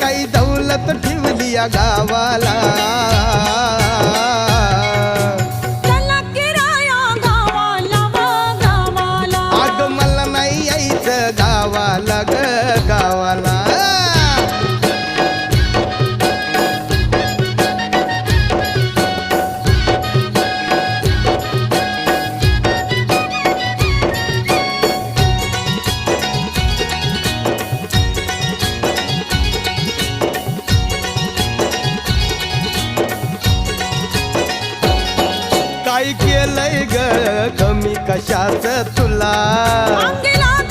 काही दौलत ठेवली या गावाला. चला किराया गावाला व गावाला. अग मला नाही यायचं गावाला ग गावाला. काय केलंय ग कमी कशाच तुला. अंगी लागली